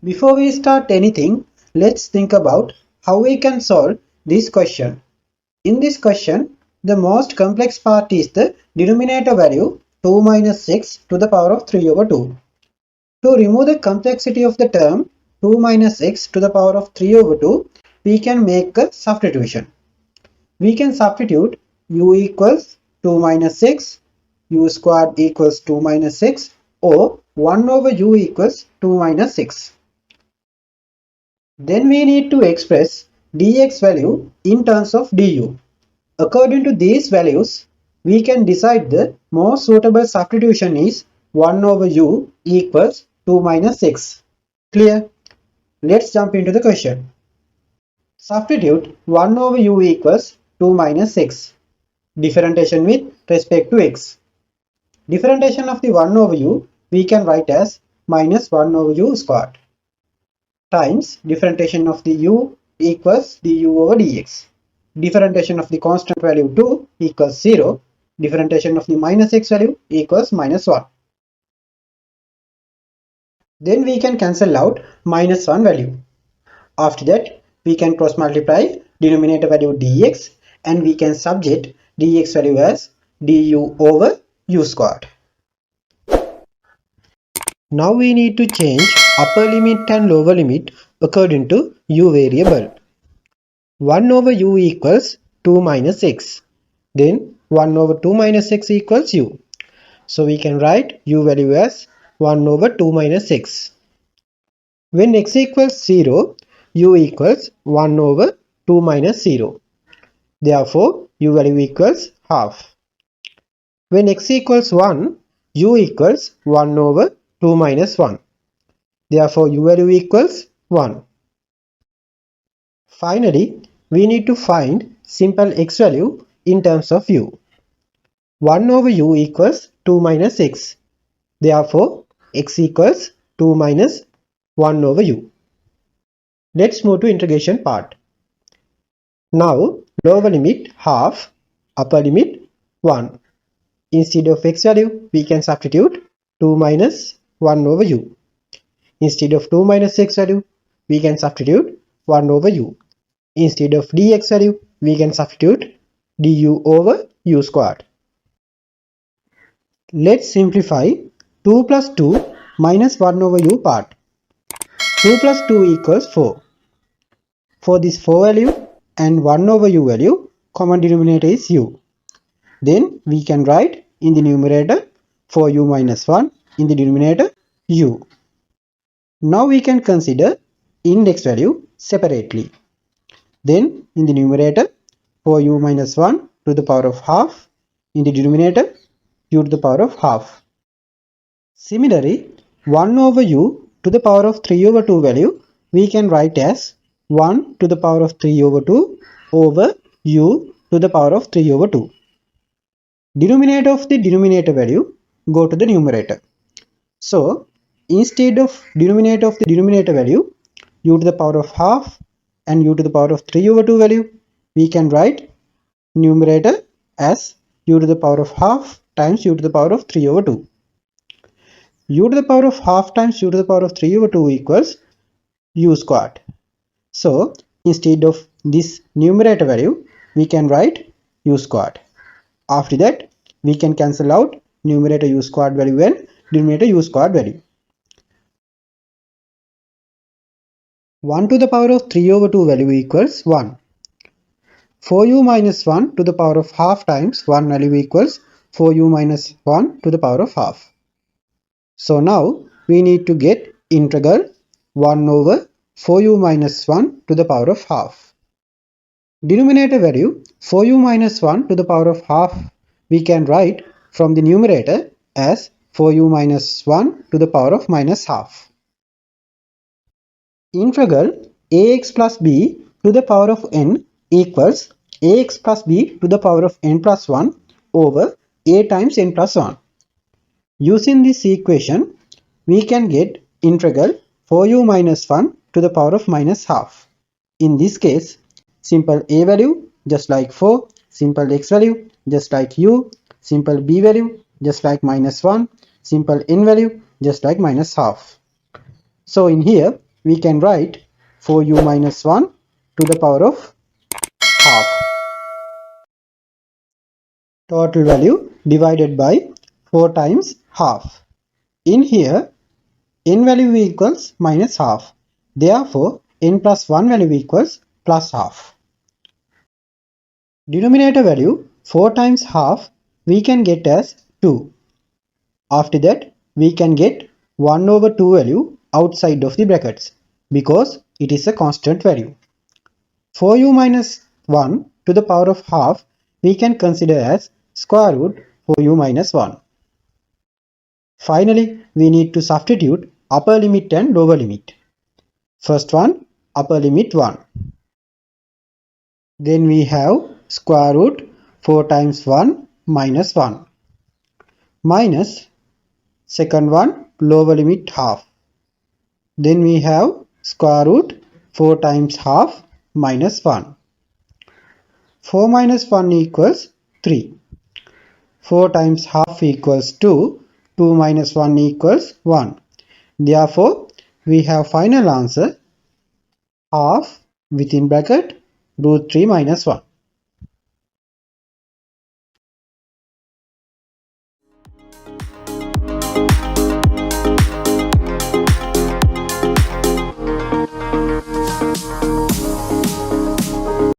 Before we start anything, let's think about how we can solve this question. In this question, the most complex part is the denominator value 2 minus 6 to the power of 3 over 2. To remove the complexity of the term 2 minus x to the power of 3 over 2, we can make a substitution. We can substitute u equals 2 minus 6, u squared equals 2 minus 6, or 1 over u equals 2 minus 6. Then we need to express dx value in terms of du. According to these values, we can decide the most suitable substitution is 1 over u equals 2 minus 6. Clear? Let's jump into the question. Substitute 1 over u equals 2 minus 6. Differentiation with respect to x. Differentiation of the 1 over u we can write as minus 1 over u squared times differentiation of the u equals du over dx. Differentiation of the constant value 2 equals 0. Differentiation of the minus x value equals minus 1. Then we can cancel out minus 1 value. After that, we can cross multiply denominator value dx and we can subject dx value as du over u squared. Now we need to change upper limit and lower limit according to u variable. 1 over u equals 2 minus x. Then 1 over 2 minus x equals u. So we can write u value as 1 over 2 minus x. When x equals 0, u equals 1 over 2 minus 0. Therefore, u value equals half. When x equals 1, u equals 1 over 2 minus 1. Therefore, u value equals 1. Finally, we need to find simple x value in terms of u. 1 over u equals 2 minus x. Therefore, x equals 2 minus 1 over u. Let's move to integration part. Now, lower limit half, upper limit 1. Instead of x value, we can substitute 2 minus 1 over u. Instead of 2 minus x value, we can substitute 1 over u. Instead of dx value, we can substitute du over u squared. Let's simplify 2 plus 2 minus 1 over u part. 2 plus 2 equals 4. For this 4 value and 1 over u value, common denominator is u. Then we can write in the numerator 4u minus 1, in the denominator u. Now we can consider index value separately. Then in the numerator 4u minus 1 to the power of half, in the denominator u to the power of half. Similarly, 1 over u to the power of 3 over 2 value we can write as 1 to the power of 3 over 2 over u to the power of 3 over 2. Denominator of the denominator value go to the numerator. So, instead of denominator of the denominator value u to the power of half and u to the power of 3 over 2 value, we can write numerator as u to the power of half times u to the power of 3 over 2. U to the power of half times u to the power of 3 over 2 equals u squared. So, instead of this numerator value, we can write u squared. After that, we can cancel out numerator u squared value and denominator u squared value. 1 to the power of 3 over 2 value equals 1. 4u minus 1 to the power of half times 1 value equals 4u minus 1 to the power of half. So now we need to get integral 1 over 4u minus 1 to the power of half. Denominator value 4u minus 1 to the power of half we can write from the numerator as 4u minus 1 to the power of minus half. Integral ax plus b to the power of n equals ax plus b to the power of n plus 1 over a times n plus 1. Using this equation, we can get integral 4u minus 1 to the power of minus half. In this case, simple a value just like 4, simple x value just like u, simple b value just like minus 1, simple n value just like minus half. So in here, we can write 4u minus 1 to the power of half. Total value divided by 4 times half. In here, n value equals minus half. Therefore, n plus 1 value equals plus half. Denominator value 4 times half we can get as 2. After that, we can get 1 over 2 value outside of the brackets because it is a constant value. 4u minus 1 to the power of half we can consider as square root 4u minus 1. Finally, we need to substitute upper limit and lower limit. First one, upper limit 1. Then we have square root 4 times 1 minus 1 minus second one, lower limit half. Then we have square root 4 times half minus 1. 4 minus 1 equals 3. 4 times half equals 2. 2 minus 1 equals 1. Therefore, we have final answer half within bracket root 3 minus 1.